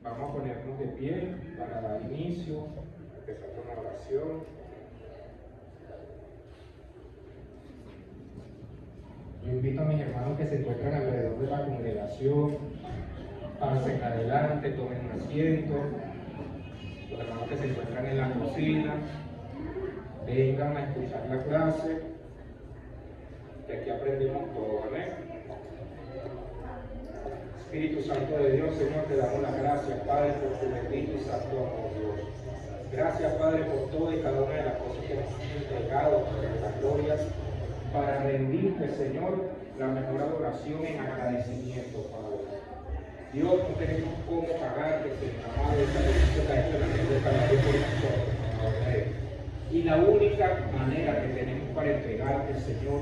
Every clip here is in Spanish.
Vamos a ponernos de pie para dar inicio, empezar con la oración. Yo invito a mis hermanos que se encuentran alrededor de la congregación, pasen adelante, tomen un asiento. Los hermanos que se encuentran en la cocina, vengan a escuchar la clase, que aquí aprendemos todo, ¿amén? Espíritu Santo de Dios, Señor, te damos las gracias, Padre, por tu bendito y santo amor, Dios. Gracias, Padre, por todo y cada una de las cosas que nos has entregado, Padre, las glorias, para rendirte, Señor, la mejor adoración en agradecimiento, Padre. Dios, no tenemos cómo pagarte, Señor amado, esa bendición que has hecho en la cruz de Calvario por nosotros, Padre. Y la única manera que tenemos para entregarte, Señor,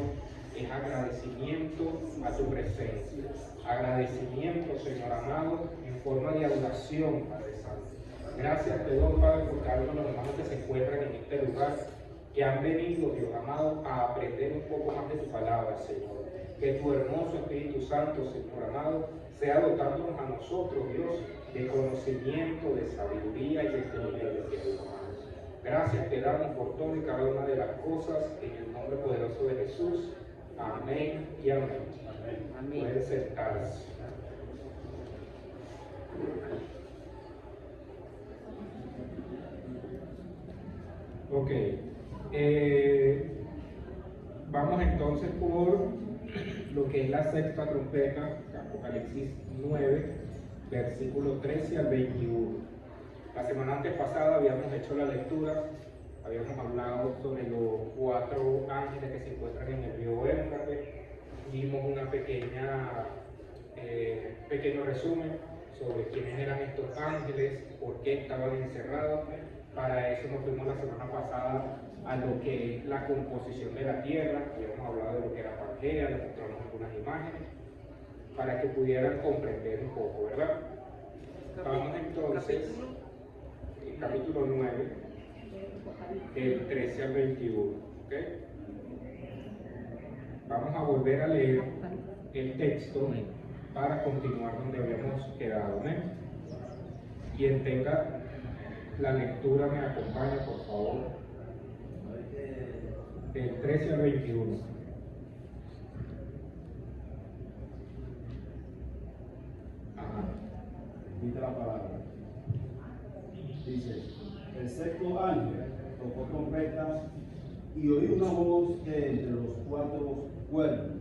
es agradecimiento a tu presencia. Agradecimiento, Señor amado, en forma de adoración, Padre Santo. Gracias te doy, Padre, por cada uno de los hermanos que se encuentran en este lugar, que han venido, Dios amado, a aprender un poco más de tu palabra, Señor. Que tu hermoso Espíritu Santo, Señor amado, sea dotándonos a nosotros, Dios, de conocimiento, de sabiduría y de inteligencia, Dios amado. Gracias te damos por todo y cada una de las cosas, en el nombre poderoso de Jesús. Amén y amén. Amén. Pueden sentarse. Ok. Vamos entonces por lo que es la sexta trompeta, Apocalipsis 9, versículo 13 al 21. La semana antes pasada habíamos hecho la lectura. Habíamos hablado sobre los 4 ángeles que se encuentran en el río Éufrates. Dimos una pequeño resumen sobre quiénes eran estos ángeles, por qué estaban encerrados. Para eso nos fuimos la semana pasada a lo que es la composición de la tierra. Habíamos hablado de lo que era Pangea, les mostramos algunas imágenes para que pudieran comprender un poco, ¿verdad? Vamos entonces, capítulo 9. Del 13 al 21, ¿ok? Vamos a volver a leer el texto para continuar donde habíamos quedado, ¿no? Quien tenga la lectura me acompaña, por favor. Del 13 al 21. Ajá. Dice la palabra. Dice: el sexto ángel tocó trompeta y oí una voz de entre los 4 cuernos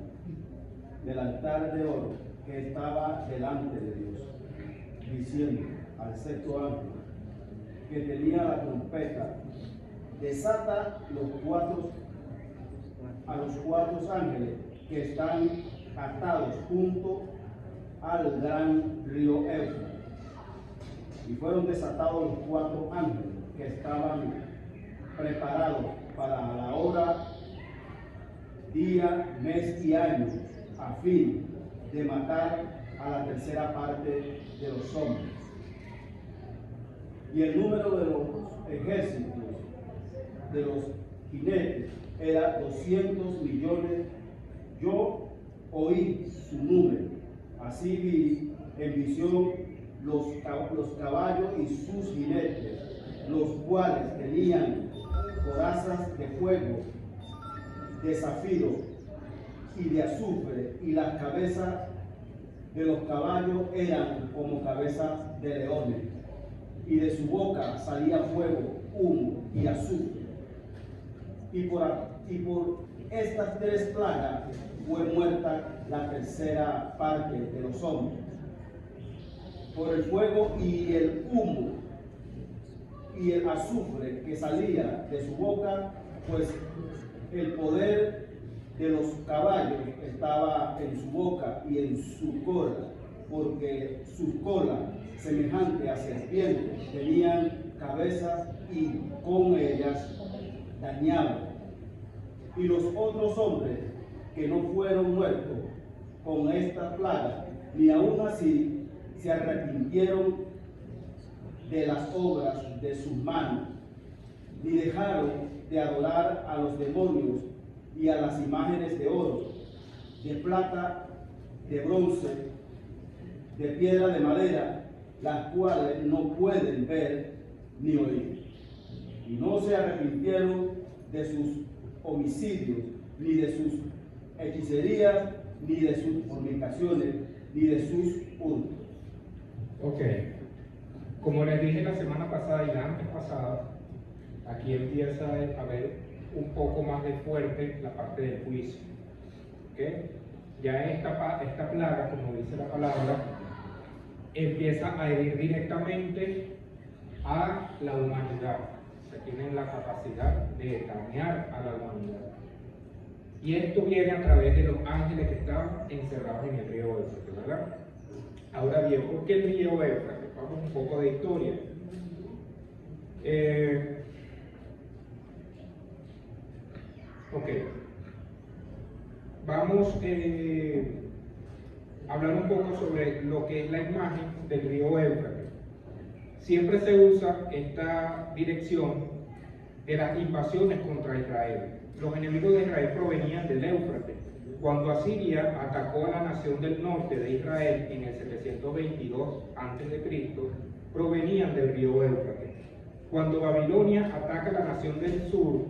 del altar de oro que estaba delante de Dios, diciendo al sexto ángel que tenía la trompeta: desata a los 4 ángeles que están atados junto al gran río Éufrates. Y fueron desatados los 4 ángeles que estaban preparados para la hora, día, mes y año, a fin de matar a la tercera parte de los hombres. Y el número de los ejércitos de los jinetes era 200 millones. Yo oí su número, así vi en visión los caballos y sus jinetes, los cuales tenían corazas de fuego, de zafiro y de azufre, y las cabezas de los caballos eran como cabezas de leones, y de su boca salía fuego, humo y azufre. Y por estas 3 plagas fue muerta la tercera parte de los hombres, por el fuego y el humo y el azufre que salía de su boca, pues el poder de los caballos estaba en su boca y en su cola, porque sus colas, semejante a serpientes, tenían cabezas y con ellas dañaban. Y los otros hombres que no fueron muertos con esta plaga, ni aun así se arrepintieron de las obras de sus manos, ni dejaron de adorar a los demonios y a las imágenes de oro, de plata, de bronce, de piedra de madera las cuales no pueden ver ni oír. Y no se arrepintieron de sus homicidios, ni de sus hechicerías, ni de sus fornicaciones, ni de sus hurtos. Ok. Como les dije la semana pasada y la antes pasada, aquí empieza a ver un poco más de fuerte la parte del juicio. ¿Okay? Ya esta plaga, como dice la palabra, empieza a herir directamente a la humanidad. Se tienen la capacidad de dañar a la humanidad. Y esto viene a través de los ángeles que están encerrados en el río Éufrates, ¿verdad? Ahora bien, ¿por qué el río Éufrates? Vamos un poco de historia. Ok. Vamos a hablar un poco sobre lo que es la imagen del río Éufrates. Siempre se usa esta dirección de las invasiones contra Israel. Los enemigos de Israel provenían del Éufrates. Cuando Asiria atacó a la nación del norte de Israel en el 722 a.C., provenían del río Éufrates. Cuando Babilonia ataca a la nación del sur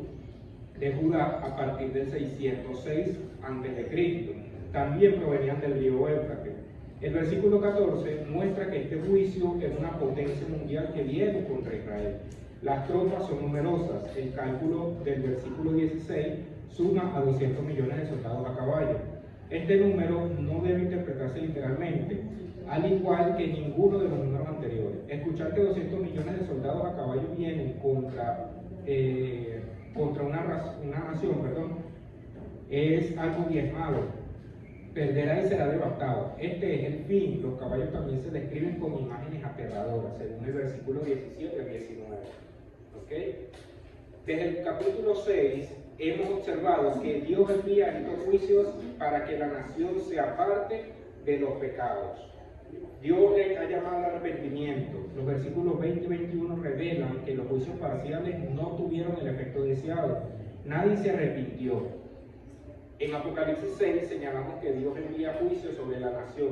de Judá a partir del 606 a.C., también provenían del río Éufrates. El versículo 14 muestra que este juicio es una potencia mundial que viene contra Israel. Las tropas son numerosas. El cálculo del versículo 16 suma a 200 millones de soldados a caballo. Este número no debe interpretarse literalmente, al igual que ninguno de los números anteriores. Escuchar que 200 millones de soldados a caballo vienen contra una nación, es algo diezmado. Perderá y será devastado. Este es el fin. Los caballos también se describen con imágenes aterradoras, según el versículo 17 al 19. ¿Okay? Desde el capítulo 6 hemos observado que Dios envía estos juicios para que la nación se aparte de los pecados. Dios les ha llamado al arrepentimiento. Los versículos 20 y 21 revelan que los juicios parciales no tuvieron el efecto deseado. Nadie se arrepintió. En Apocalipsis 6 señalamos que Dios envía juicio sobre la nación,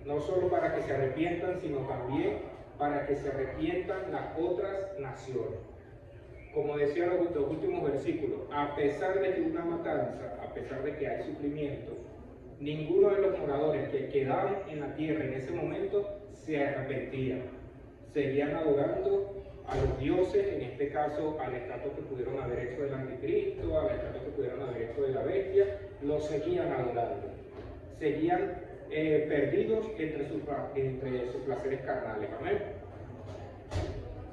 no solo para que se arrepientan, sino también para que se arrepientan las otras naciones. Como decía los dos últimos versículos, a pesar de que una matanza, a pesar de que hay sufrimiento, ninguno de los moradores que quedaban en la tierra en ese momento se arrepentían. Seguían adorando a los dioses, en este caso al estatua que pudieron haber hecho del anticristo, al estatua que pudieron haber hecho de la bestia, los seguían adorando. Seguían perdidos entre sus placeres carnales. Amén.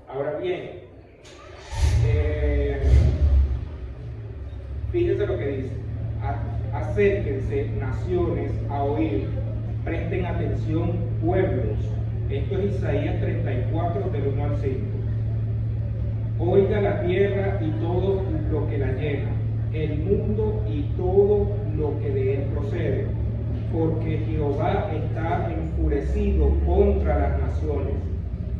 Ahora bien, fíjense lo que dice: acérquense naciones a oír, presten atención pueblos. Esto es Isaías 34 del 1 al 5. Oiga la tierra y todo lo que la llena, el mundo y todo lo que de él procede, porque Jehová está enfurecido contra las naciones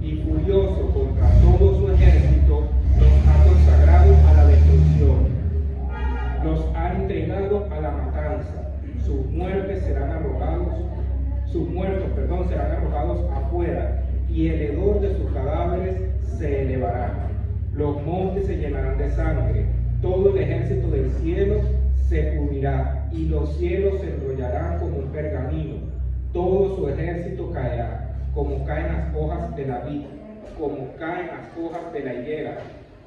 y furioso contra todo su ejército. Los ha consagrado a la destrucción, los ha entregado a la matanza. Sus muertos serán arrojados afuera, y el hedor de sus cadáveres se elevará. Los montes se llenarán de sangre, todo el ejército del cielo se pudrirá, y los cielos se enrollarán como un pergamino. Todo su ejército caerá, como caen las hojas de la vid, como caen las hojas de la higuera,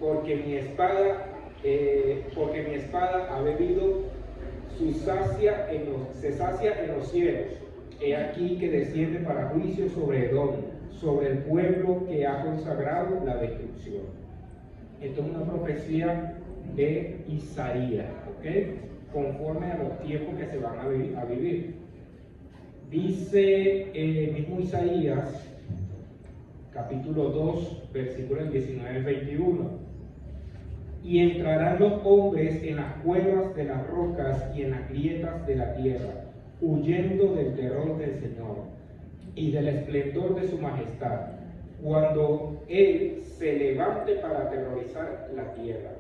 porque mi espada ha bebido se sacia en los cielos. He aquí que desciende para juicio sobre Edom, sobre el pueblo que ha consagrado la destrucción. Esto es una profecía de Isaías, ¿ok? Conforme a los tiempos que se van a vivir. Dice el mismo Isaías, capítulo 2, versículos 19 al 21. Y entrarán los hombres en las cuevas de las rocas y en las grietas de la tierra, huyendo del terror del Señor y del esplendor de su majestad, cuando Él se levante para aterrorizar la tierra.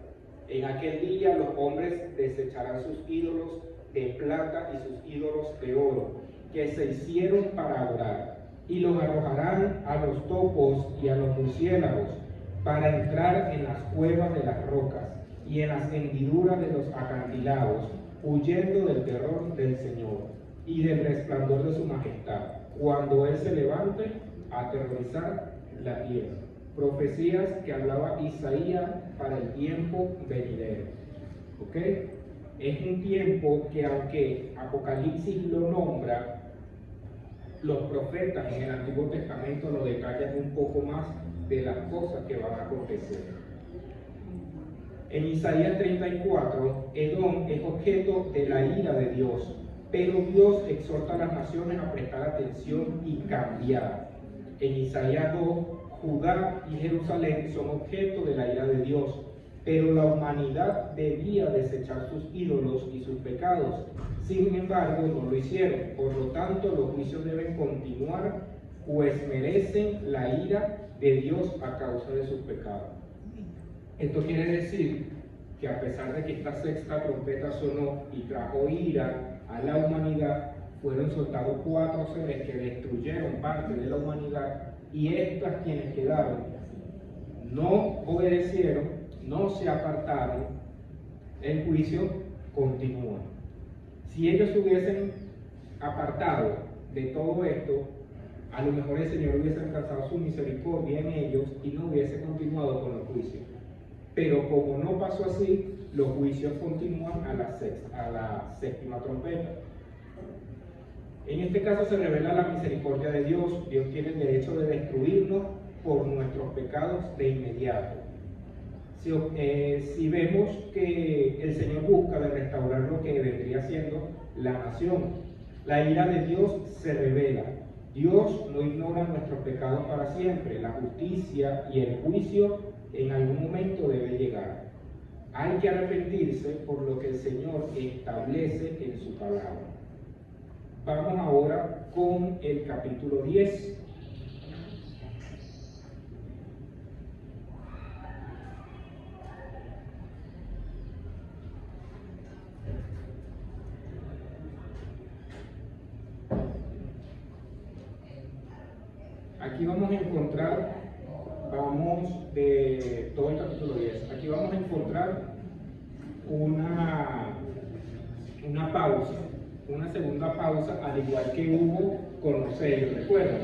En aquel día los hombres desecharán sus ídolos de plata y sus ídolos de oro, que se hicieron para adorar, y los arrojarán a los topos y a los murciélagos, para entrar en las cuevas de las rocas y en las hendiduras de los acantilados, huyendo del terror del Señor y del resplandor de su majestad, cuando Él se levante a aterrorizar la tierra. Profecías que hablaba Isaías para el tiempo venidero. ¿Ok? Es un tiempo que, aunque Apocalipsis lo nombra, los profetas en el Antiguo Testamento lo detallan un poco más de las cosas que van a acontecer. En Isaías 34, Edom es objeto de la ira de Dios, pero Dios exhorta a las naciones a prestar atención y cambiar. En Isaías 2, Judá y Jerusalén son objeto de la ira de Dios, pero la humanidad debía desechar sus ídolos y sus pecados. Sin embargo, no lo hicieron. Por lo tanto, los juicios deben continuar, pues merecen la ira de Dios a causa de sus pecados. Esto quiere decir que a pesar de que esta sexta trompeta sonó y trajo ira a la humanidad, fueron soltados 4 seres que destruyeron parte de la humanidad, y estas quienes quedaron no obedecieron, no se apartaron, el juicio continúa. Si ellos se hubiesen apartado de todo esto, a lo mejor el Señor hubiese alcanzado su misericordia en ellos y no hubiese continuado con los juicios. Pero como no pasó así, los juicios continúan a la séptima trompeta. En este caso se revela la misericordia de Dios. Dios tiene el derecho de destruirnos por nuestros pecados de inmediato. Si vemos que el Señor busca de restaurar lo que vendría siendo la nación, la ira de Dios se revela. Dios no ignora nuestros pecados para siempre. La justicia y el juicio en algún momento debe llegar. Hay que arrepentirse por lo que el Señor establece en su palabra. Vamos ahora con el capítulo 10. Aquí vamos a encontrar, de todo el capítulo 10, aquí vamos a encontrar una pausa, una segunda pausa, al igual que hubo con los sellos. ¿Recuerdan?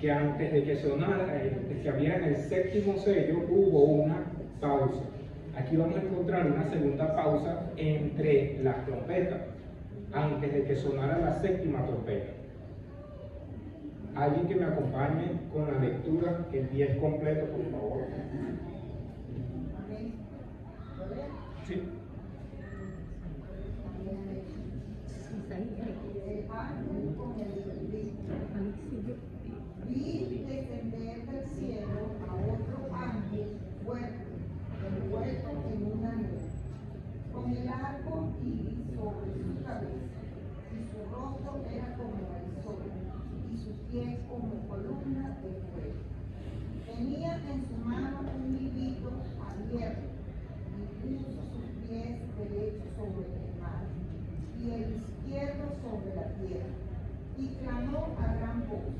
Que antes de que sonara, que había en el séptimo sello, hubo una pausa. Aquí vamos a encontrar una segunda pausa entre las trompetas, antes de que sonara la séptima trompeta. Alguien que me acompañe con la lectura, el 10 completo, por favor. Sí. Vi descender del cielo a otro ángel fuerte, envuelto en una nube, con el arco iris sobre su cabeza, y su rostro era como el sol, y sus pies como columnas de fuego. Tenía en su mano un librito abierto, y puso sus pies derechos sobre el mar, y el izquierdo sobre la tierra, y clamó a gran voz,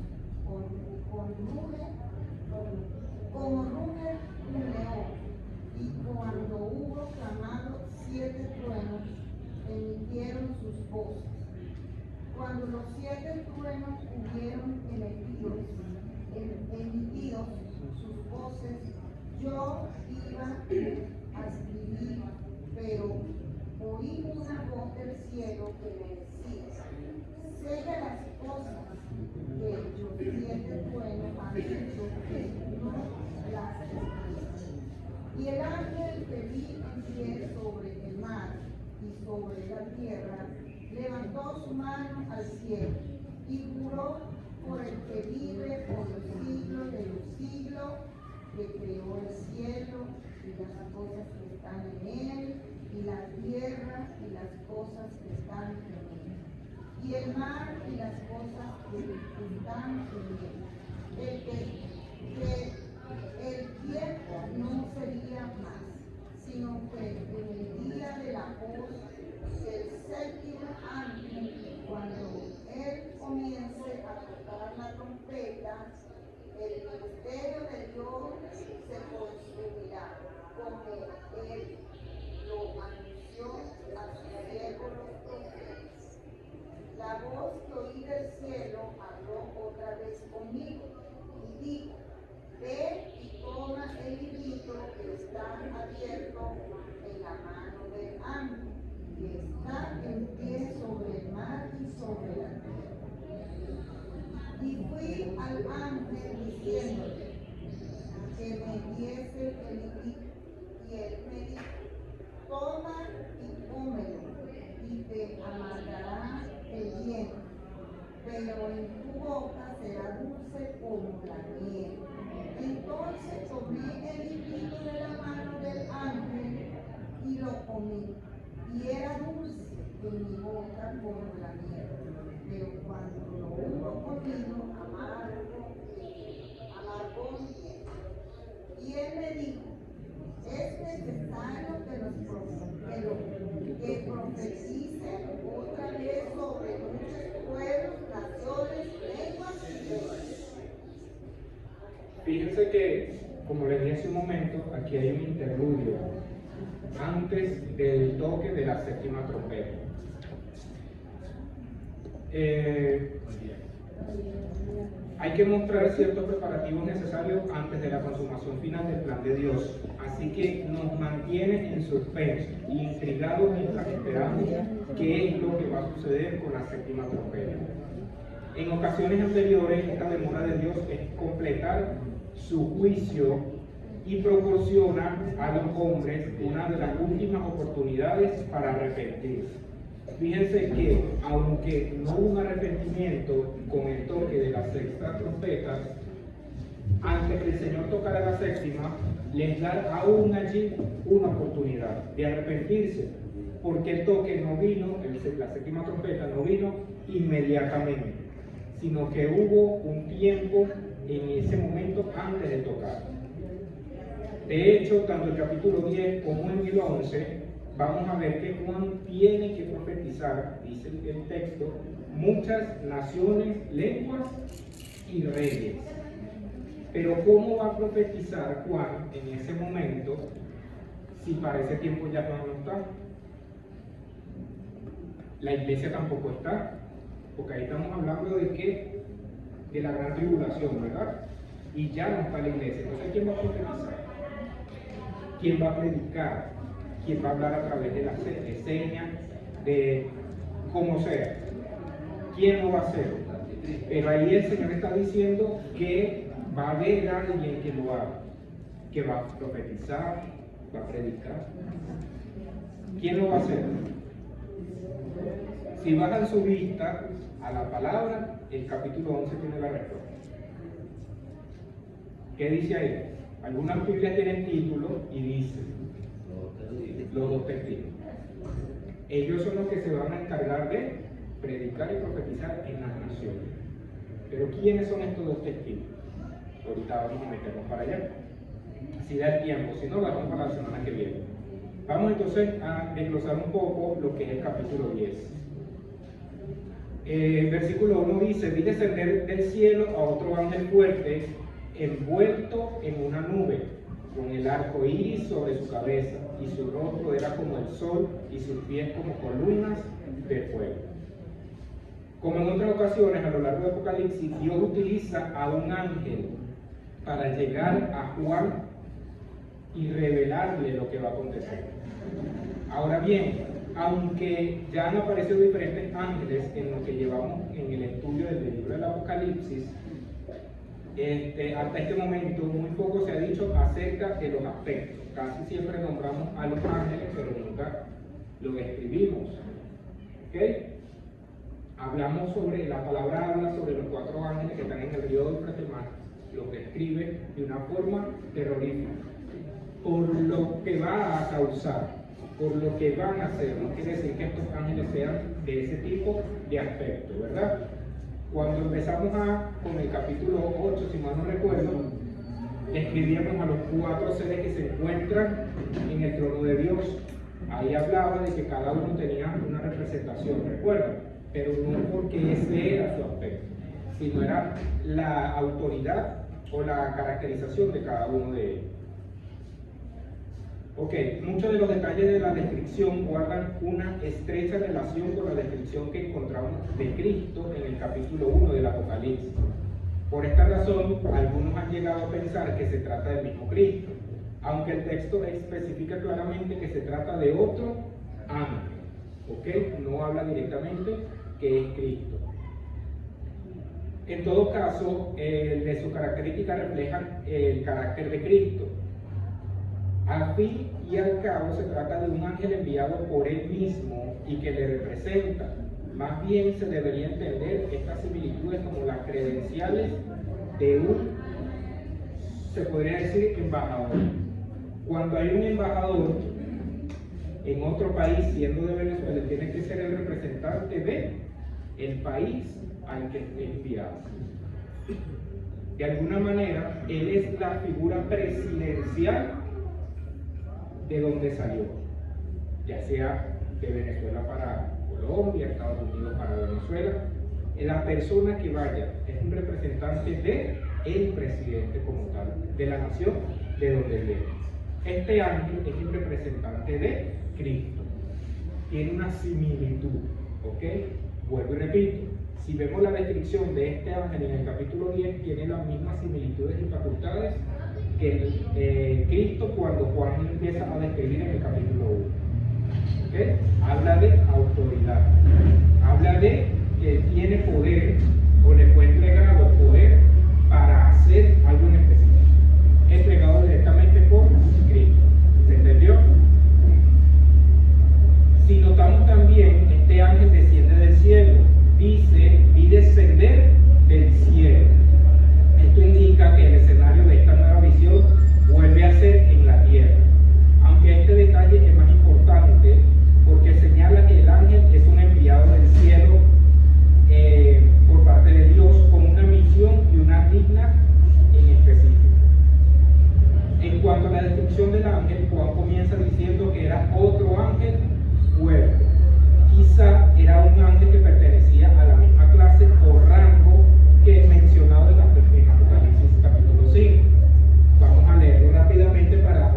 como ruge un león. Y cuando hubo clamado, 7 truenos emitieron sus voces. Cuando los 7 truenos hubieron emitido sus voces, yo iba a escribir, pero oí una voz del cielo que me decía: sella las cosas que los 7 truenos han hecho, que no las escribas. Y el ángel que vi en pie sobre el mar y sobre la tierra levantó su mano al cielo y juró por el que vive por los siglos de los siglos, que creó el cielo y las cosas que están en él, y la tierra y las cosas que están en él, y el mar y las cosas que están en él, que el tiempo no sería más, sino que en el día de la voz del séptimo ángel, cuando él comience a tocar la vida, el ministerio de Dios se consumirá, como Él lo anunció a sus siervos los profetas. La voz que oí del cielo habló otra vez conmigo y dijo: ve y toma el librito que está abierto en la mano del ángel, que está en pie sobre el mar y sobre la tierra. Y fui al ángel diciéndole que me diese el librito, y él me dijo: toma y cómelo, y te amargará el viento, pero en tu boca será dulce como la miel. Entonces tomé el librito de la mano del ángel y lo comí, y era dulce en mi boca como la miel, pero cuando lo hubo comido, amargó mi piel. Y él me dijo: es necesario que profeticen otra vez sobre muchos pueblos, naciones, lenguas y reyes. Fíjense que, como les dije hace un momento, aquí hay un interludio antes del toque de la séptima trompeta. Hay que mostrar ciertos preparativos necesarios antes de la consumación final del plan de Dios, así que nos mantiene en suspenso y intrigados mientras esperamos qué es lo que va a suceder con la séptima trompeta. En ocasiones anteriores, esta demora de Dios es completar su juicio y proporciona a los hombres una de las últimas oportunidades para arrepentirse. Fíjense que, aunque no hubo un arrepentimiento con el toque de la sexta trompeta, antes que el Señor tocara la séptima, les da aún allí una oportunidad de arrepentirse, porque el toque no vino, la séptima trompeta no vino inmediatamente, sino que hubo un tiempo en ese momento antes de tocar. De hecho, tanto el capítulo 10 como en el 11, vamos a ver que Juan tiene que profetizar, dice el texto, muchas naciones, lenguas y reyes. Pero ¿cómo va a profetizar Juan en ese momento si para ese tiempo ya Juan no está? La iglesia tampoco está, porque ahí estamos hablando de qué, de la gran tribulación, ¿verdad? Y ya no está la iglesia. Entonces, ¿quién va a profetizar? ¿Quién va a predicar? ¿Quién va a hablar a través de las señas, de como sea? ¿Quién lo va a hacer? Pero ahí el Señor está diciendo que va a haber alguien que lo haga, que va a profetizar, va a predicar. ¿Quién lo va a hacer? Si bajan su vista a la palabra, el capítulo 11 tiene la respuesta. ¿Qué dice ahí? Algunas Biblias tienen título y dice los dos testigos. Ellos son los que se van a encargar de predicar y profetizar en las naciones. Pero ¿quiénes son estos dos testigos? Ahorita vamos a meternos para allá. Si da el tiempo, si no, lo vamos para la semana que viene. Vamos entonces a desglosar un poco lo que es el capítulo 10. Versículo 1 dice: vi descender del cielo a otro ángel fuerte, envuelto en una nube, con el arco iris sobre su cabeza, y su rostro era como el sol, y sus pies como columnas de fuego. Como en otras ocasiones a lo largo de Apocalipsis, Dios utiliza a un ángel para llegar a Juan y revelarle lo que va a acontecer. Ahora bien, aunque ya han aparecido diferentes ángeles en lo que llevamos en el estudio del libro del Apocalipsis, hasta este momento muy poco se ha dicho acerca de los aspectos. Casi siempre nombramos a los ángeles, pero nunca los escribimos. ¿Okay? Hablamos sobre, la palabra habla sobre los 4 ángeles que están en el río de Éufrates, los describe de una forma terrorífica, por lo que va a causar, por lo que van a hacer. No quiere decir que estos ángeles sean de ese tipo de aspecto, ¿verdad? Cuando empezamos con el capítulo 8, si mal no recuerdo, describíamos a los 4 seres que se encuentran en el trono de Dios. Ahí hablaba de que cada uno tenía una representación, ¿recuerdan? Pero no porque ese era su aspecto, sino era la autoridad o la caracterización de cada uno de ellos. Ok, muchos de los detalles de la descripción guardan una estrecha relación con la descripción que encontramos de Cristo en el capítulo 1 del Apocalipsis. Por esta razón, algunos han llegado a pensar que se trata del mismo Cristo, aunque el texto especifica claramente que se trata de otro ángel. ¿Ok? No habla directamente que es Cristo. En todo caso, de sus características reflejan el carácter de Cristo. Al fin y al cabo se trata de un ángel enviado por él mismo y que le representa. Más bien se debería entender estas similitudes como las credenciales de un, se podría decir, embajador. Cuando hay un embajador en otro país, siendo de Venezuela, tiene que ser el representante del país al que esté enviado. De alguna manera, él es la figura presidencial de donde salió, ya sea de Venezuela para Colombia, Estados Unidos para Venezuela. La persona que vaya es un representante del presidente como tal, de la nación de donde viene. Este ángel es un representante de Cristo, tiene una similitud, ¿ok? Vuelvo y repito, si vemos la descripción de este ángel en el capítulo 10, tiene las mismas similitudes y facultades que Cristo cuando Juan empieza a describir en el capítulo 1. ¿Okay? Habla de autoridad, habla de que tiene poder o le fue entregado poder para hacer algo en específico, entregado directamente por Cristo. ¿Se entendió? Si notamos también, este ángel desciende del cielo, dice, vi descender del cielo. Esto indica que el escenario de esta nueva visión vuelve a ser en la tierra, aunque este detalle es más importante porque señala que el ángel es un enviado del cielo por parte de Dios con una misión y una digna en específico. En cuanto a la descripción del ángel, Juan comienza diciendo que era otro ángel fuerte. Quizá era un ángel que pertenecía a la misma clase o rango que es mencionado en Apocalipsis capítulo 5. Vamos a leerlo rápidamente para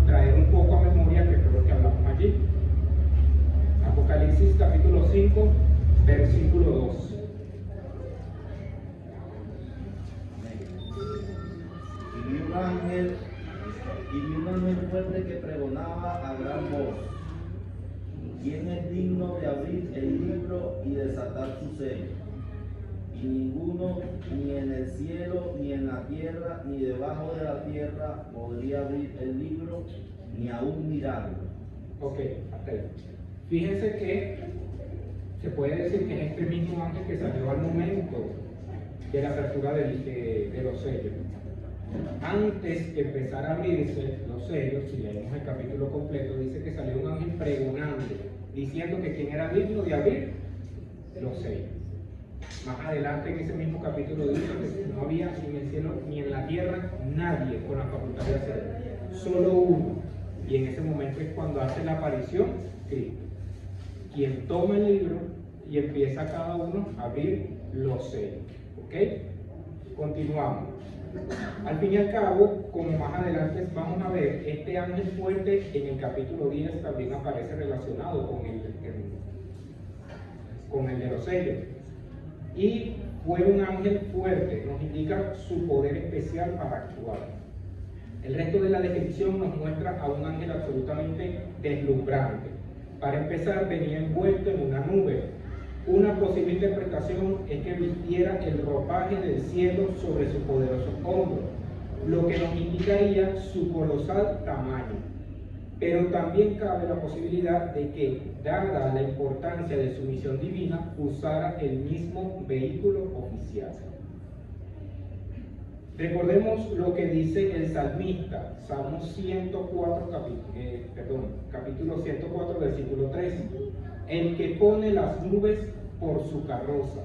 traer un poco a memoria que fue lo que hablamos allí. Apocalipsis capítulo 5, versículo 2. Y vi un ángel fuerte que pregonaba a gran voz: ¿quién es digno de abrir el libro y desatar su sello? Y ninguno, ni en el cielo, ni en la tierra, ni debajo de la tierra, podría abrir el libro, ni aún mirarlo. Ok, hasta ahí. Fíjense que se puede decir que es este mismo ángel que salió al momento de la apertura de los sellos. Antes de empezar a abrirse los sellos, si leemos el capítulo completo, dice que salió un ángel pregonando, diciendo que quién era digno de abrir los sellos. Más adelante en ese mismo capítulo dice que no había ni en el cielo ni en la tierra nadie con la facultad de hacerlo, solo uno. Y en ese momento es cuando hace la aparición Cristo, quien toma el libro y empieza cada uno a abrir los sellos. ¿Ok? Continuamos. Al fin y al cabo, como más adelante vamos a ver, este ángel fuerte en el capítulo 10 también aparece relacionado con el de los sellos. Y fue un ángel fuerte, nos indica su poder especial para actuar. El resto de la descripción nos muestra a un ángel absolutamente deslumbrante. Para empezar, venía envuelto en una nube. Una posible interpretación es que vistiera el ropaje del cielo sobre sus poderosos hombros, lo que nos indicaría su colosal tamaño. Pero también cabe la posibilidad de que, dada la importancia de su misión divina, usara el mismo vehículo oficial. Recordemos lo que dice el salmista, Salmo 104, capítulo 104, versículo 13. El que pone las nubes por su carroza,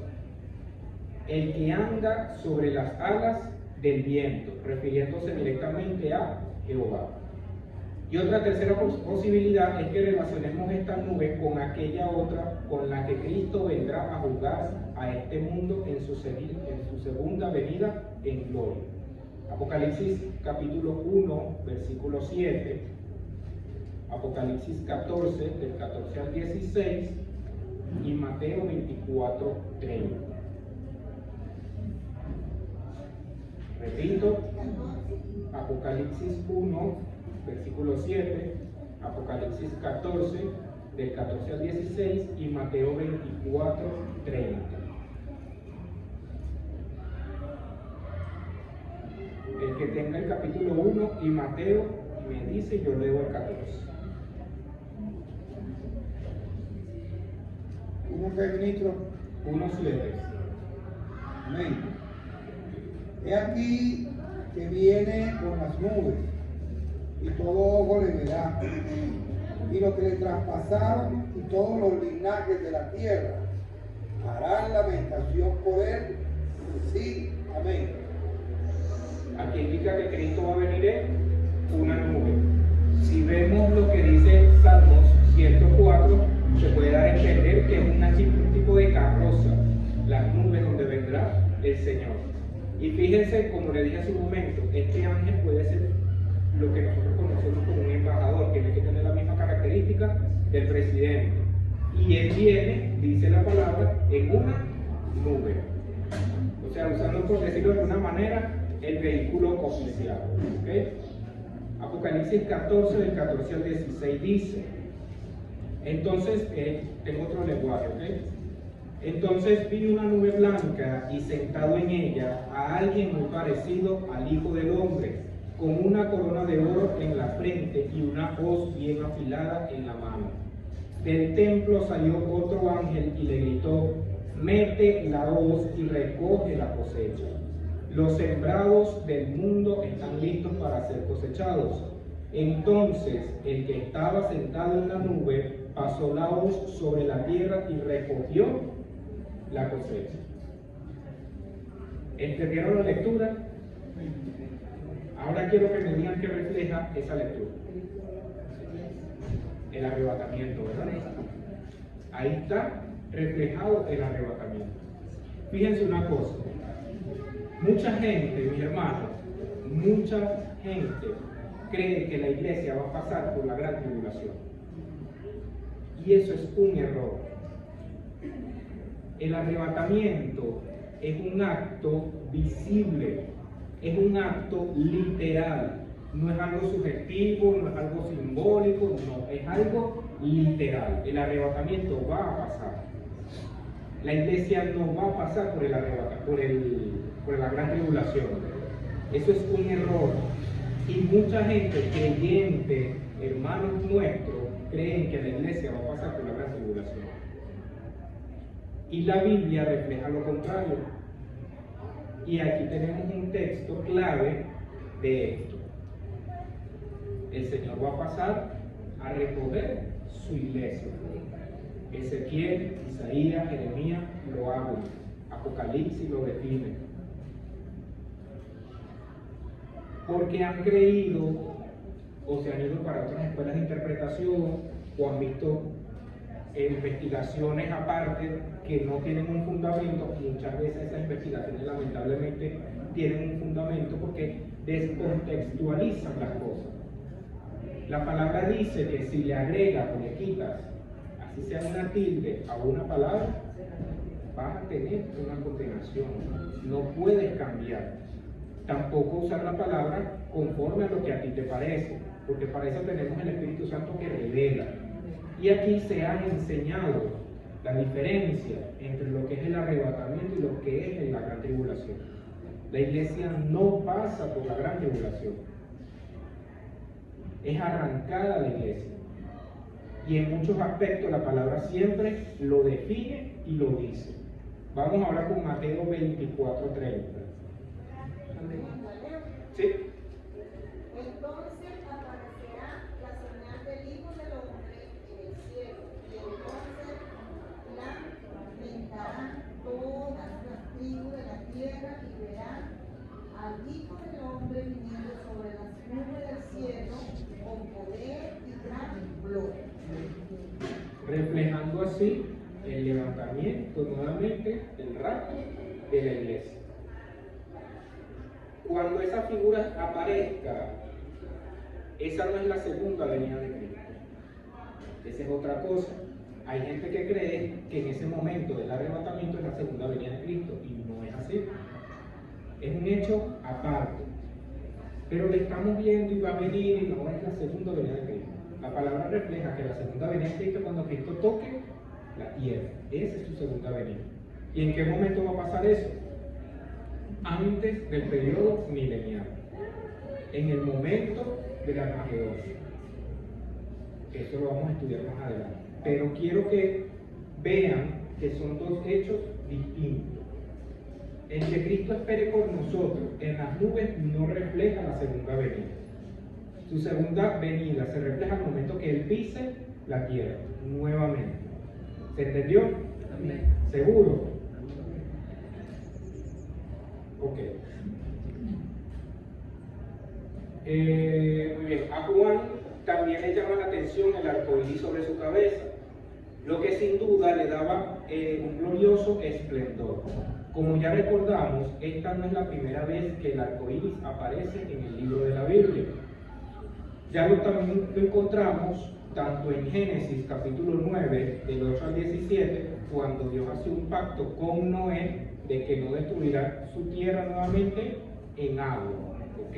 el que anda sobre las alas del viento, refiriéndose directamente a Jehová. Y otra tercera posibilidad es que relacionemos esta nube con aquella otra con la que Cristo vendrá a juzgar a este mundo en su segunda venida en gloria. Apocalipsis capítulo 1, versículo 7, Apocalipsis 14, del 14 al 16 y Mateo 24, 30. Repito, Apocalipsis 1, versículo 7, Apocalipsis 14, del 14 al 16 y Mateo 24, 30. El que tenga el capítulo 1 y Mateo me dice, yo leo el 14. ¿Cómo que ministro? 1, 7. Amén. He aquí que viene con las nubes, y todo ojo le verá, y los que le traspasaron y todos los linajes de la tierra harán lamentación por él. Sí, amén. Aquí indica que Cristo va a venir en una nube. Si vemos lo que dice Salmos 104, se puede dar a entender que es un tipo de carroza, las nubes donde vendrá el Señor. Y fíjense, como le dije hace un momento, este ángel puede ser lo que nosotros conocemos como un embajador, tiene que tener la misma característica del presidente. Y él viene, dice la palabra, en una nube. O sea, usando, por decirlo de alguna manera, el vehículo oficial. ¿Okay? Apocalipsis 14, del 14 al 16 dice, entonces, tengo otro lenguaje, ¿ok? Entonces vi una nube blanca y sentado en ella a alguien muy parecido al Hijo del Hombre, con una corona de oro en la frente y una hoz bien afilada en la mano. Del templo salió otro ángel y le gritó, mete la hoz y recoge la cosecha. Los sembrados del mundo están listos para ser cosechados. Entonces el que estaba sentado en la nube pasó la hoz sobre la tierra y recogió la cosecha. ¿Entendieron la lectura? Ahora quiero que me digan qué refleja esa lectura. El arrebatamiento, ¿verdad? Ahí está reflejado el arrebatamiento. Fíjense una cosa. Mucha gente, mis hermanos, mucha gente cree que la iglesia va a pasar por la gran tribulación. Y eso es un error. El arrebatamiento es un acto visible, es un acto literal. No es algo subjetivo, no es algo simbólico, no, es algo literal. El arrebatamiento va a pasar. La iglesia no va a pasar por la gran tribulación. Eso es un error. Y mucha gente creyente, hermanos nuestros, creen que la iglesia va a pasar por la gran tribulación. Y la Biblia refleja lo contrario. Y aquí tenemos un texto clave de esto. El Señor va a pasar a recoger su iglesia. Ezequiel, Isaías, Jeremías lo hablan. Apocalipsis lo define. Porque han creído o se han ido para otras escuelas de interpretación o han visto investigaciones aparte que no tienen un fundamento. Muchas veces esas investigaciones lamentablemente tienen un fundamento porque descontextualizan las cosas. La palabra dice que si le agregas o le quitas, así sea una tilde a una palabra, vas a tener una condenación. No puedes cambiar. Tampoco usar la palabra conforme a lo que a ti te parece, porque para eso tenemos el Espíritu Santo que revela. Y aquí se ha enseñado la diferencia entre lo que es el arrebatamiento y lo que es la gran tribulación. La iglesia no pasa por la gran tribulación. Es arrancada la iglesia. Y en muchos aspectos la palabra siempre lo define y lo dice. Vamos ahora con Mateo 24:30. ¿Sí? Entonces aparecerá la señal del Hijo del Hombre en el cielo, y entonces lamentarán todas las tribus de la tierra y verán al Hijo del Hombre viniendo sobre las nubes del cielo con poder figura de la iglesia. Cuando esa figura aparezca, esa no es la segunda venida de Cristo. Esa es otra cosa. Hay gente que cree que en ese momento del arrebatamiento es la segunda venida de Cristo, y no es así. Es un hecho aparte. Pero le estamos viendo y va a venir, y no es la segunda venida de Cristo. La palabra refleja que la segunda venida de Cristo es cuando Cristo toque la tierra. Esa es su segunda venida. ¿Y en qué momento va a pasar eso? Antes del periodo milenial. En el momento del Armagedón. Eso lo vamos a estudiar más adelante. Pero quiero que vean que son dos hechos distintos. El que Cristo espere por nosotros en las nubes no refleja la segunda venida. Su segunda venida se refleja al momento que Él pise la tierra nuevamente. ¿Se entendió? Amén. ¿Seguro? Ok. Muy bien. A Juan también le llama la atención el arcoíris sobre su cabeza, lo que sin duda le daba un glorioso esplendor. Como ya recordamos, esta no es la primera vez que el arcoíris aparece en el libro de la Biblia. Ya también lo encontramos tanto en Génesis capítulo 9, del 8 al 17, cuando Dios hace un pacto con Noé de que no destruirá su tierra nuevamente en agua. ¿Ok?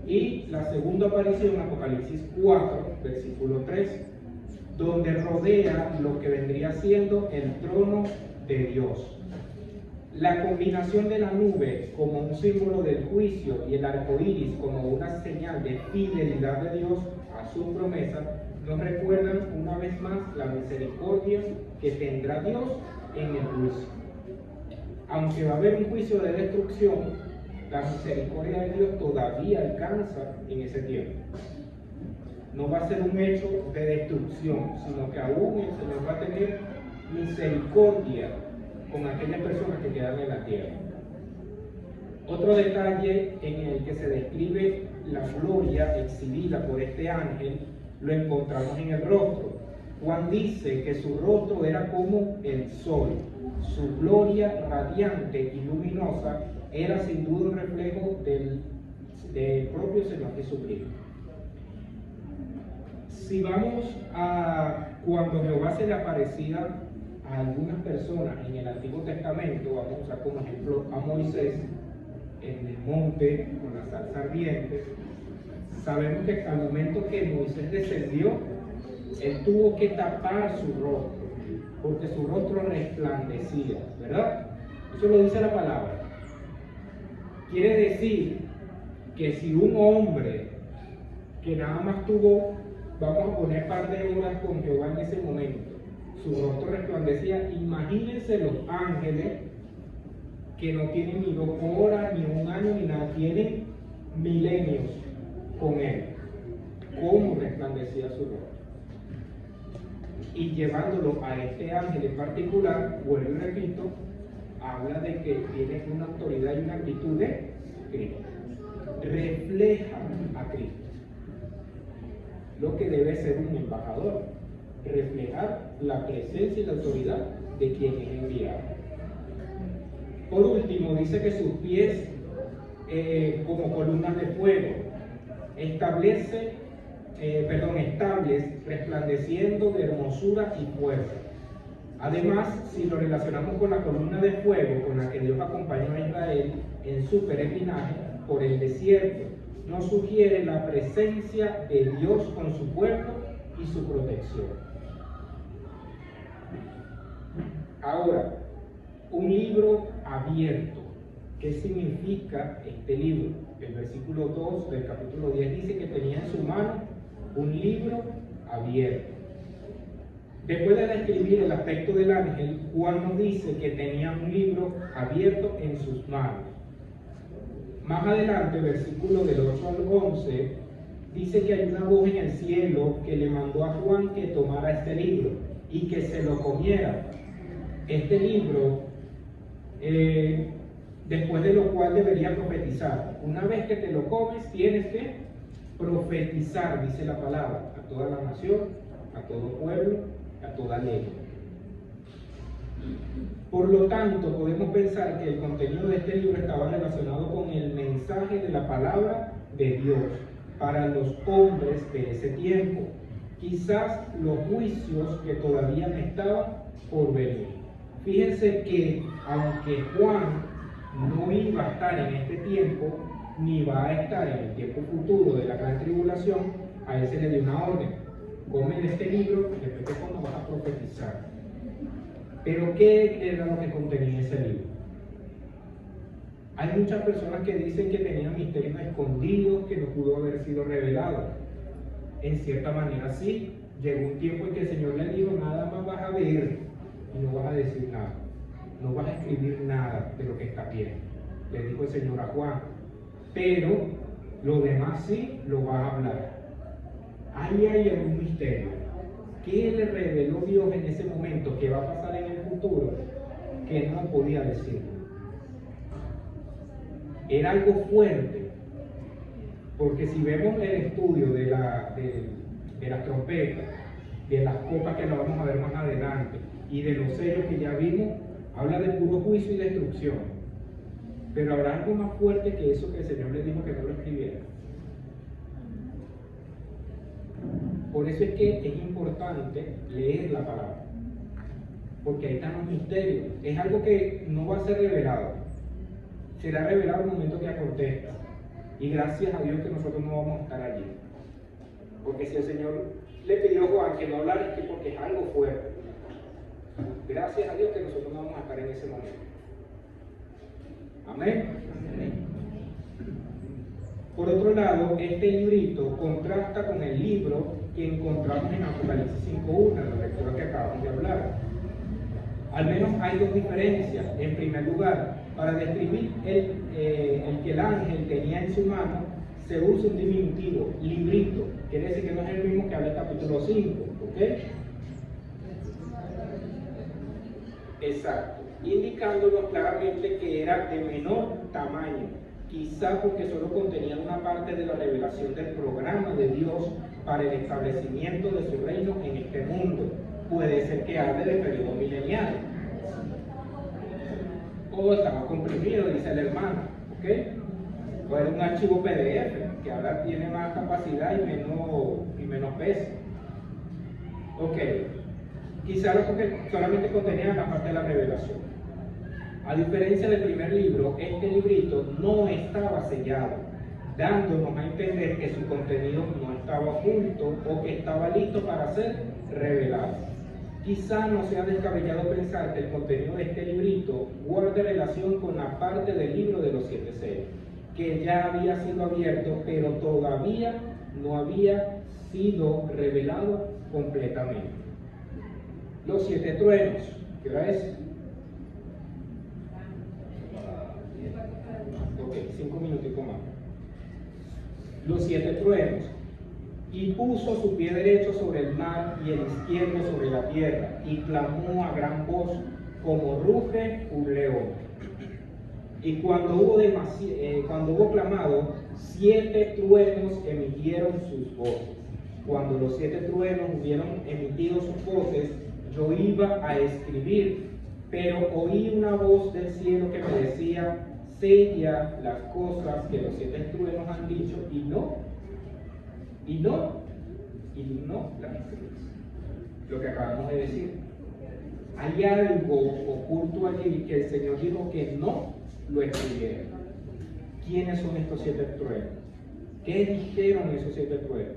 Y la segunda aparición, Apocalipsis 4, versículo 3, donde rodea lo que vendría siendo el trono de Dios. La combinación de la nube como un símbolo del juicio y el arco iris como una señal de fidelidad de Dios a sus promesas nos recuerdan una vez más la misericordia que tendrá Dios en el juicio. Aunque va a haber un juicio de destrucción, la misericordia de Dios todavía alcanza en ese tiempo. No va a ser un hecho de destrucción, sino que aún el Señor va a tener misericordia con aquellas personas que quedan en la tierra. Otro detalle en el que se describe la gloria exhibida por este ángel lo encontramos en el rostro. Juan dice que su rostro era como el sol, su gloria radiante y luminosa era sin duda un reflejo del propio Señor Jesucristo. Si vamos a cuando Jehová se le aparecía a algunas personas en el Antiguo Testamento, vamos a usar como ejemplo a Moisés en el monte con la zarza ardiente, sabemos que al momento que Moisés descendió, él tuvo que tapar su rostro, porque su rostro resplandecía, ¿verdad? Eso lo dice la palabra. Quiere decir que si un hombre que nada más tuvo, vamos a poner par de horas con Jehová en ese momento, su rostro resplandecía, imagínense los ángeles que no tienen ni 2 horas, ni 1 año, ni nada, tienen milenios con él. ¿Cómo resplandecía su rostro? Y llevándolo a este ángel en particular, vuelvo y repito, habla de que tiene una autoridad y una actitud de Cristo. Refleja a Cristo. Lo que debe ser un embajador, reflejar la presencia y la autoridad de quien es enviado. Por último, dice que sus pies como columnas de fuego, estables, resplandeciendo de hermosura y fuerza. Además, si lo relacionamos con la columna de fuego con la que Dios acompañó a Israel en su peregrinaje por el desierto, nos sugiere la presencia de Dios con su pueblo y su protección. Ahora, un libro abierto. ¿Qué significa este libro? El versículo 2 del capítulo 10 dice que tenía en su mano un libro abierto. Después de describir el aspecto del ángel, Juan nos dice que tenía un libro abierto en sus manos. Más adelante, versículo del 8 al 11, dice que hay una voz en el cielo que le mandó a Juan que tomara este libro y que se lo comiera. Este libro, después de lo cual debería profetizar. Una vez que te lo comes, tienes que profetizar, dice la palabra, a toda la nación, a todo pueblo, a toda lengua. Por lo tanto, podemos pensar que el contenido de este libro estaba relacionado con el mensaje de la palabra de Dios para los hombres de ese tiempo. Quizás los juicios que todavía no estaban por venir. Fíjense que aunque Juan no iba a estar en este tiempo, ni va a estar en el tiempo futuro de la gran tribulación, a él se le dio una orden: come de este libro, después de cuando vas a profetizar. Pero ¿qué era lo que contenía ese libro? Hay muchas personas que dicen que tenían misterios escondidos que no pudo haber sido revelado. En cierta manera sí, llegó un tiempo en que el Señor le dijo: nada más vas a ver y no vas a decir nada, no vas a escribir nada de lo que está bien. Le dijo el Señor a Juan, pero lo demás sí lo vas a hablar. Ahí hay un misterio. ¿Qué le reveló Dios en ese momento? ¿Qué va a pasar en el futuro? Que no podía decir. Era algo fuerte, porque si vemos el estudio de las trompetas, de las copas que lo vamos a ver más adelante, y de los sellos que ya vimos, habla de puro juicio y destrucción. Pero habrá algo más fuerte que eso que el Señor le dijo que no lo escribiera. Por eso es que es importante leer la palabra, porque ahí están los misterios. Es algo que no va a ser revelado, será revelado en el momento que acontezca. Y gracias a Dios que nosotros no vamos a estar allí, porque si el Señor le pidió a Juan que no hablara, es que porque es algo fuerte. Gracias a Dios que nosotros no vamos a estar en ese momento. Amén. Por otro lado, este librito contrasta con el libro que encontramos en Apocalipsis 5.1, en la lectura que acabamos de hablar. Al menos hay dos diferencias. En primer lugar, para describir el que el ángel tenía en su mano, se usa un diminutivo, librito. Quiere decir que no es el mismo que habla el capítulo 5, ¿ok? Exacto, indicándonos claramente que era de menor tamaño, quizá porque solo contenía una parte de la revelación del programa de Dios para el establecimiento de su reino en este mundo. Puede ser que hable del periodo milenial. O estaba comprimido, dice el hermano, ¿ok? O era un archivo PDF, que ahora tiene más capacidad y menos peso. Ok. Quizá solamente contenía la parte de la revelación. A diferencia del primer libro, este librito no estaba sellado, dándonos a entender que su contenido no estaba oculto o que estaba listo para ser revelado. Quizá no sea descabellado pensar que el contenido de este librito guarde relación con la parte del libro de los 7 sellos, que ya había sido abierto, pero todavía no había sido revelado completamente. Los 7 truenos, ¿qué hora es? Ok, 5 minutos más. Los 7 truenos. Y puso su pie derecho sobre el mar y el izquierdo sobre la tierra, y clamó a gran voz, como ruge un león. Y cuando hubo clamado, 7 truenos emitieron sus voces. Cuando los 7 truenos hubieron emitido sus voces, yo iba a escribir, pero oí una voz del cielo que me decía: sella las cosas que los 7 truenos han dicho, y no las escribes. Lo que acabamos de decir. Hay algo oculto allí que el Señor dijo que no lo escribiera. ¿Quiénes son estos 7 truenos? ¿Qué dijeron esos 7 truenos?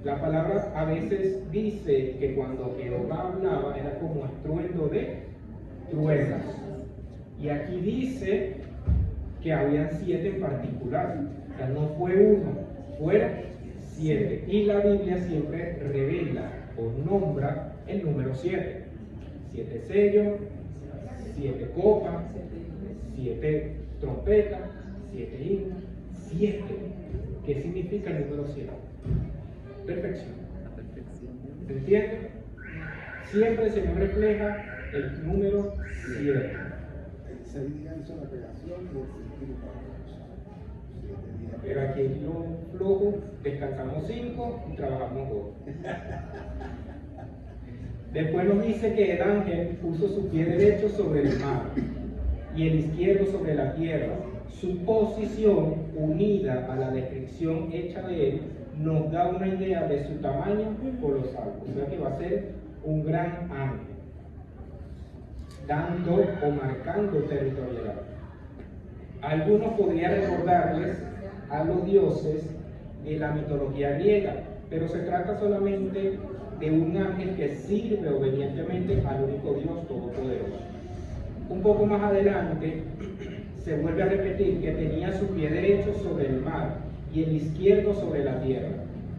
La palabra a veces dice que cuando Jehová hablaba era como estruendo de truenos. Y aquí dice que habían 7 en particular. O sea, no fue uno, fueron 7. Y la Biblia siempre revela o nombra el número 7. 7 sellos, 7 copas, 7 trompetas, 7 himnos, 7. ¿Qué significa el número 7? Perfección. ¿Se entiende? Siempre el Señor refleja el número 7. El 6 días hizo la creación y el Espíritu para Dios. Pero aquí lo flojo, descansamos 5 y trabajamos 2. Después nos dice que el ángel puso su pie derecho sobre el mar y el izquierdo sobre la tierra. Su posición, unida a la descripción hecha de él, nos da una idea de su tamaño colosal. O sea que va a ser un gran ángel, dando o marcando territorialidad. Algunos podrían recordarles a los dioses de la mitología griega, pero se trata solamente de un ángel que sirve obedientemente al único Dios todopoderoso. Un poco más adelante se vuelve a repetir que tenía su pie derecho sobre el mar y el izquierdo sobre la tierra,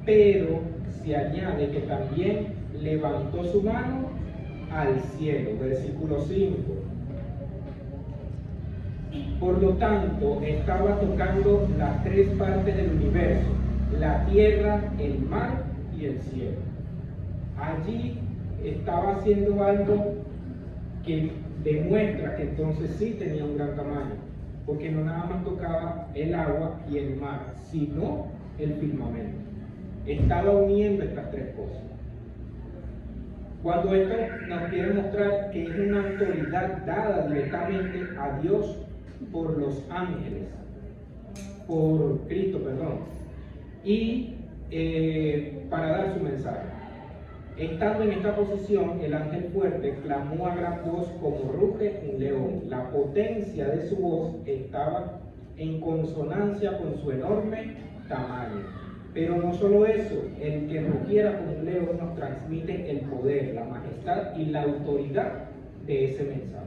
pero se añade que también levantó su mano al cielo, versículo 5. Por lo tanto, estaba tocando las tres partes del universo: la tierra, el mar y el cielo. Allí estaba haciendo algo que demuestra que entonces sí tenía un gran tamaño, porque no nada más tocaba el agua y el mar, sino el firmamento. Estaba uniendo estas tres cosas. Cuando esto nos quiere mostrar que es una autoridad dada directamente a Dios por los ángeles, por Cristo, perdón, y para dar su mensaje. Estando en esta posición, el ángel fuerte clamó a gran voz como ruge un león. La potencia de su voz estaba en consonancia con su enorme tamaño. Pero no solo eso, el que rugiera como un león nos transmite el poder, la majestad y la autoridad de ese mensaje.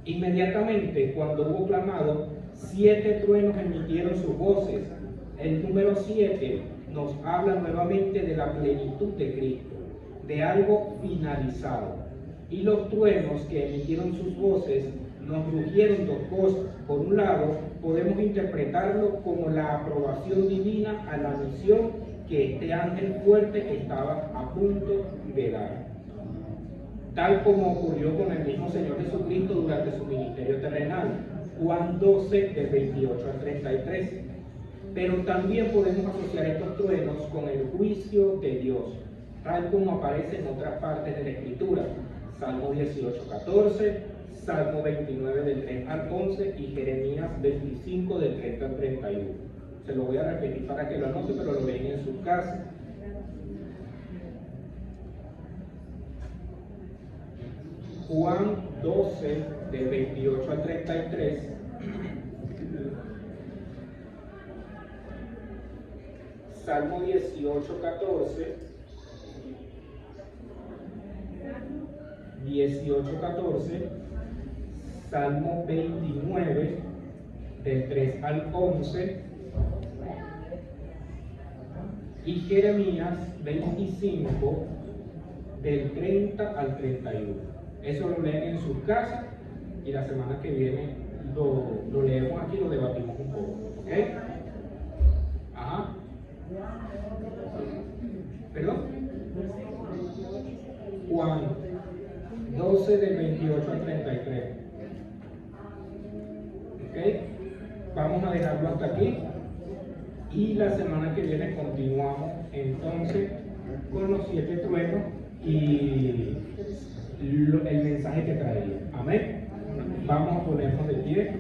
Inmediatamente, cuando hubo clamado, 7 truenos emitieron sus voces. El número 7 nos habla nuevamente de la plenitud de Cristo, de algo finalizado. Y los truenos que emitieron sus voces nos rugieron dos cosas. Por un lado, podemos interpretarlo como la aprobación divina a la misión que este ángel fuerte estaba a punto de dar, tal como ocurrió con el mismo Señor Jesucristo durante su ministerio terrenal, Juan 12, del 28 al 33. Pero también podemos asociar estos truenos con el juicio de Dios, tal como aparece en otras partes de la Escritura: Salmo 18, 14, Salmo 29 del 3 al 11 y Jeremías 25 del 30 al 31. Se lo voy a repetir para que lo anoten, pero lo leen en sus casas. Juan 12 del 28 al 33, Salmo 18, 14, 18, 14, Salmo 29, del 3 al 11, y Jeremías 25, del 30 al 31. Eso lo leen en sus casas y la semana que viene lo leemos aquí y lo debatimos un poco. ¿Ok? Ajá. ¿Perdón? Juan 12 del 28 al 33. ¿Ok? Vamos a dejarlo hasta aquí y la semana que viene continuamos entonces con los 7 truenos y el mensaje que traía. Amén. Vamos a ponernos de pie.